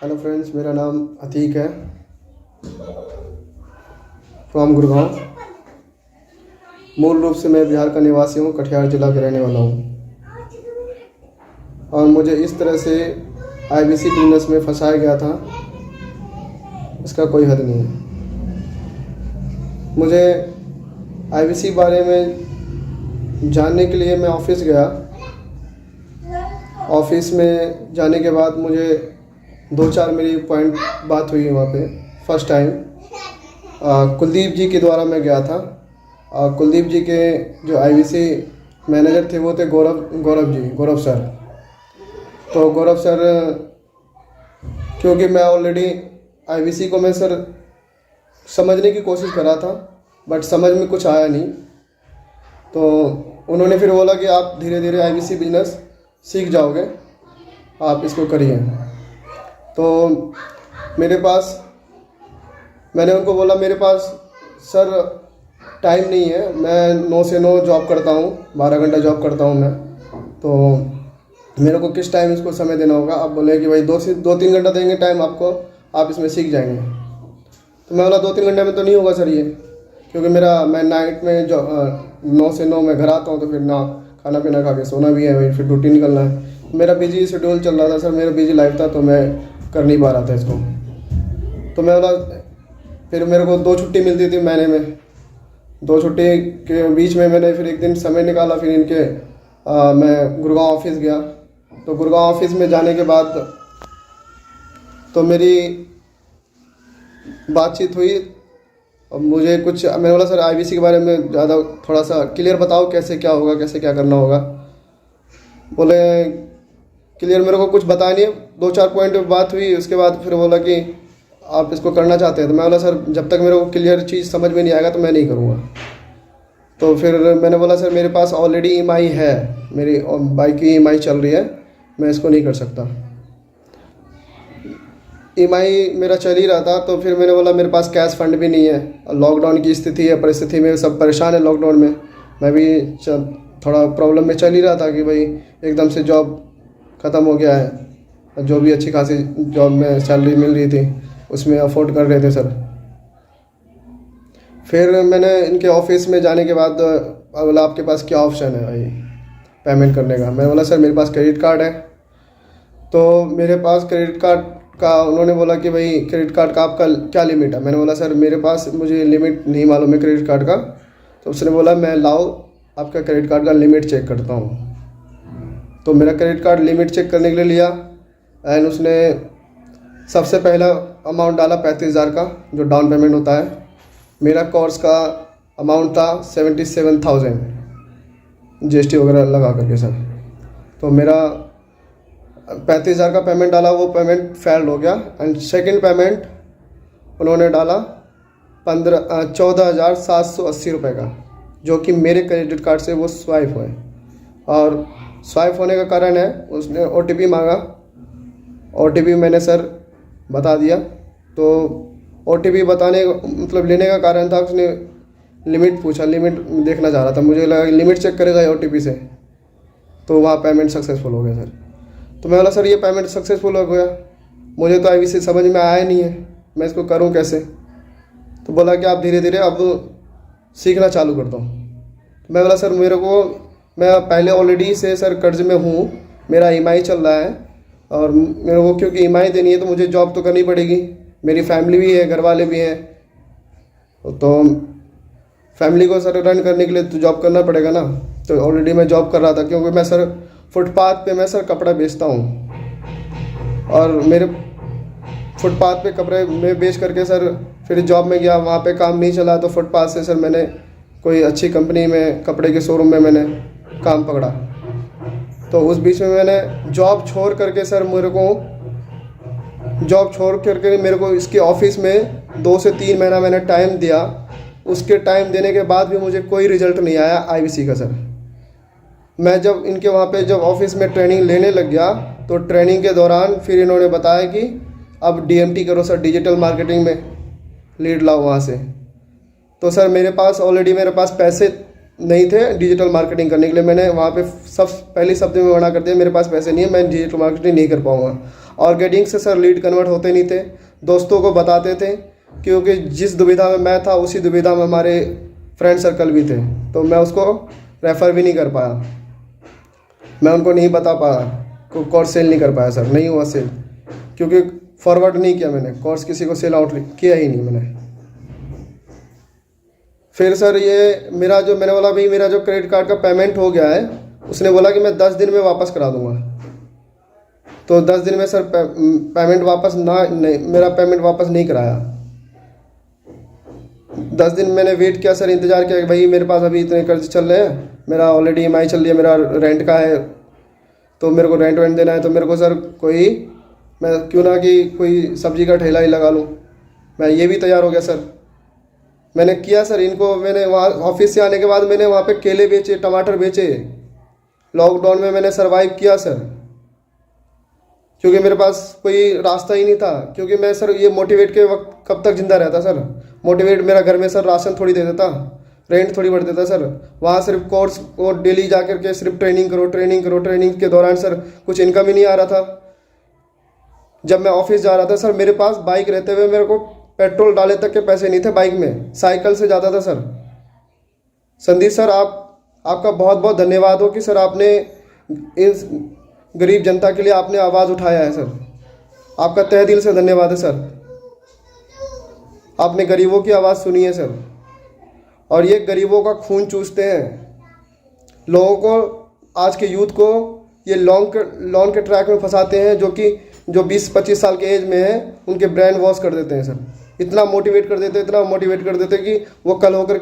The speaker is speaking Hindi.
हेलो फ्रेंड्स, मेरा नाम अतीक है फ्रॉम गुड़गांव। मूल रूप से मैं बिहार का निवासी हूँ, कटिहार ज़िला का रहने वाला हूँ। और मुझे इस तरह से आईबीसी बिजनेस में फंसाया गया था, इसका कोई हद नहीं है। मुझे आईबीसी बारे में जानने के लिए मैं ऑफिस गया। ऑफिस में जाने के बाद मुझे 2-4 मेरी पॉइंट बात हुई वहाँ पे। फर्स्ट टाइम कुलदीप जी के द्वारा मैं गया था। कुलदीप जी के जो आईबीसी मैनेजर थे वो थे गौरव सर। तो गौरव सर, क्योंकि मैं ऑलरेडी आईबीसी को मैं सर समझने की कोशिश कर रहा था, बट समझ में कुछ आया नहीं। तो उन्होंने फिर बोला कि आप धीरे धीरे आईबीसी बिजनेस सीख जाओगे, आप इसको करिए। तो मैंने उनको बोला मेरे पास सर टाइम नहीं है, मैं 9 से 9 जॉब करता हूँ, 12 घंटा जॉब करता हूँ मैं। तो मेरे को किस टाइम इसको समय देना होगा? आप बोले कि भाई 2-3 घंटा देंगे टाइम आपको, आप इसमें सीख जाएंगे। तो मैं बोला 2-3 घंटे में तो नहीं होगा सर ये, क्योंकि मैं नाइट में जो 9 से 9 मैं घर आता हूँ, तो फिर ना खाना पीना खा के सोना भी है, वही फिर ड्यूटी निकलना है। मेरा बिजी शेड्यूल चल रहा था सर, मेरा बिजी लाइफ था, तो मैं कर नहीं पा रहा था इसको। तो मैं बोला, फिर मेरे को 2 छुट्टी मिलती थी महीने में। 2 छुट्टी के बीच में मैंने फिर एक दिन समय निकाला, फिर मैं गुड़गांव ऑफिस गया। तो गुड़गांव ऑफिस में जाने के बाद तो मेरी बातचीत हुई। और मुझे मैंने बोला सर आईबीसी के बारे में ज़्यादा थोड़ा सा क्लियर बताओ, कैसे क्या होगा, कैसे क्या करना होगा। बोले क्लियर मेरे को कुछ बताया नहीं। 2-4 पॉइंट बात हुई, उसके बाद फिर बोला कि आप इसको करना चाहते हैं। तो मैं बोला सर जब तक मेरे को क्लियर चीज़ समझ में नहीं आएगा तो मैं नहीं करूँगा। तो फिर मैंने बोला सर मेरे पास ऑलरेडी ईएमआई है, मेरी बाइक की ईएमआई चल रही है, मैं इसको नहीं कर सकता। ईएमआई मेरा चल ही रहा था। तो फिर मैंने बोला मेरे पास कैश फंड भी नहीं है, लॉकडाउन की स्थिति है, परिस्थिति में सब परेशान है लॉकडाउन में। मैं भी थोड़ा प्रॉब्लम में चल ही रहा था कि भाई एकदम से जॉब ख़त्म हो गया है, जो भी अच्छी खासी जॉब में सैलरी मिल रही थी उसमें अफोर्ड कर रहे थे सर। फिर मैंने इनके ऑफिस में जाने के बाद बोला आपके पास क्या ऑप्शन है भाई पेमेंट करने का? मैंने बोला सर मेरे पास क्रेडिट कार्ड है। तो मेरे पास क्रेडिट कार्ड का उन्होंने बोला कि भाई क्रेडिट कार्ड का आपका क्या लिमिट है? मैंने बोला सर मुझे लिमिट नहीं मालूम है क्रेडिट कार्ड का। तो उसने बोला मैं लाओ आपका क्रेडिट कार्ड का लिमिट चेक करता हूँ। तो मेरा क्रेडिट कार्ड लिमिट चेक करने के लिए लिया, एंड उसने सबसे पहला अमाउंट डाला 35,000 का, जो डाउन पेमेंट होता है। मेरा कोर्स का अमाउंट था 77,000 जीएसटी वगैरह लगा करके सर। तो मेरा 35,000 का पेमेंट डाला, वो पेमेंट फेल्ड हो गया। एंड सेकंड पेमेंट उन्होंने डाला 14,780 रुपये का, जो कि मेरे क्रेडिट कार्ड से वो स्वाइप हुए। और स्वाइप होने का कारण है उसने ओटीपी मांगा। ओटीपी मैंने सर बता दिया। तो ओटीपी लेने का कारण था उसने लिमिट पूछा, लिमिट देखना चाह रहा था। मुझे लगा लिमिट चेक करेगा ओटीपी से, तो वहाँ पेमेंट सक्सेसफुल हो गया सर। तो मैं बोला सर ये पेमेंट सक्सेसफुल हो गया, मुझे तो आईबीसी समझ में आया नहीं है, मैं इसको करूँ कैसे? तो बोला कि आप धीरे धीरे अब सीखना चालू कर दो। तो मैं बोला सर मैं पहले ऑलरेडी से सर कर्ज में हूँ, मेरा ईएमआई चल रहा है, और मेरे को क्योंकि ईएमआई देनी है तो मुझे जॉब तो करनी पड़ेगी। मेरी फैमिली भी है, घर वाले भी हैं, तो फैमिली को सर रन करने के लिए तो जॉब करना पड़ेगा ना। तो ऑलरेडी मैं जॉब कर रहा था, क्योंकि मैं सर फुटपाथ पे मैं सर कपड़ा बेचता हूँ। और मेरे फुटपाथ पे कपड़े में बेच करके सर फिर जॉब में गया, वहाँ पे काम नहीं चला। तो फुटपाथ से सर मैंने कोई अच्छी कंपनी में, कपड़े के शोरूम में मैंने काम पकड़ा। तो उस बीच में मैंने जॉब छोड़ करके मेरे को इसके ऑफिस में 2 से 3 महीना मैंने टाइम दिया। उसके टाइम देने के बाद भी मुझे कोई रिजल्ट नहीं आया आईबीसी का सर। मैं जब इनके वहाँ पे जब ऑफिस में ट्रेनिंग लेने लग गया, तो ट्रेनिंग के दौरान फिर इन्होंने बताया कि अब डीएमटी करो सर, डिजिटल मार्केटिंग में लीड लाओ वहाँ से। तो सर मेरे पास पैसे नहीं थे डिजिटल मार्केटिंग करने के लिए। मैंने वहाँ पे पहले शब्द में मना कर दिया, मेरे पास पैसे नहीं है, मैं डिजिटल मार्केटिंग नहीं कर पाऊँगा। ऑर्गेनिक से सर लीड कन्वर्ट होते नहीं थे, दोस्तों को बताते थे, क्योंकि जिस दुविधा में मैं था उसी दुविधा में हमारे फ्रेंड सर्कल भी थे, तो मैं उसको रेफ़र भी नहीं कर पाया, मैं उनको नहीं बता पाया, कोर्स सेल नहीं कर पाया सर, नहीं हुआ सेल, क्योंकि फॉरवर्ड नहीं किया मैंने कोर्स, किसी को सेल आउट किया ही नहीं मैंने। फिर सर ये मेरा जो मैंने बोला भाई मेरा जो क्रेडिट कार्ड का पेमेंट हो गया है, उसने बोला कि मैं 10 दिन में वापस करा दूंगा। तो 10 दिन में सर पेमेंट वापस नहीं, मेरा पेमेंट वापस नहीं कराया। 10 दिन मैंने वेट किया सर, इंतज़ार किया कि भाई मेरे पास अभी इतने कर्ज चल रहे हैं, मेरा ऑलरेडी EMI चल रही है, मेरा रेंट का है, तो मेरे को रेंट वेंट देना है, तो मेरे को सर मैं क्यों ना कि कोई सब्जी का ठेला ही लगा लूँ, मैं ये भी तैयार हो गया सर। मैंने किया सर, इनको मैंने वहाँ ऑफिस से आने के बाद मैंने वहाँ पे केले बेचे, टमाटर बेचे, लॉकडाउन में मैंने सरवाइव किया सर, क्योंकि मेरे पास कोई रास्ता ही नहीं था। क्योंकि मैं सर ये मोटिवेट के वक्त कब तक जिंदा रहता सर, मोटिवेट मेरा घर में सर राशन थोड़ी दे देता, रेंट थोड़ी बढ़ देता सर, वहाँ सिर्फ कोर्स को डेली जा कर के सिर्फ ट्रेनिंग करो, ट्रेनिंग करो, ट्रेनिंग के दौरान सर कुछ इनकम ही नहीं आ रहा था। जब मैं ऑफिस जा रहा था सर, मेरे पास बाइक रहते हुए मेरे को पेट्रोल डाले तक के पैसे नहीं थे बाइक में, साइकिल से जाता था सर। संदीप सर आपका बहुत बहुत धन्यवाद हो कि सर आपने इस गरीब जनता के लिए आपने आवाज़ उठाया है सर, आपका तहे दिल से धन्यवाद है सर। आपने गरीबों की आवाज़ सुनी है सर, और ये गरीबों का खून चूसते हैं, लोगों को, आज के यूथ को ये लॉन के ट्रैक में फंसाते हैं, जो 20-25 साल के एज में हैं, उनके ब्रेन वॉश कर देते हैं सर, इतना मोटिवेट कर देते कि वो कल होकर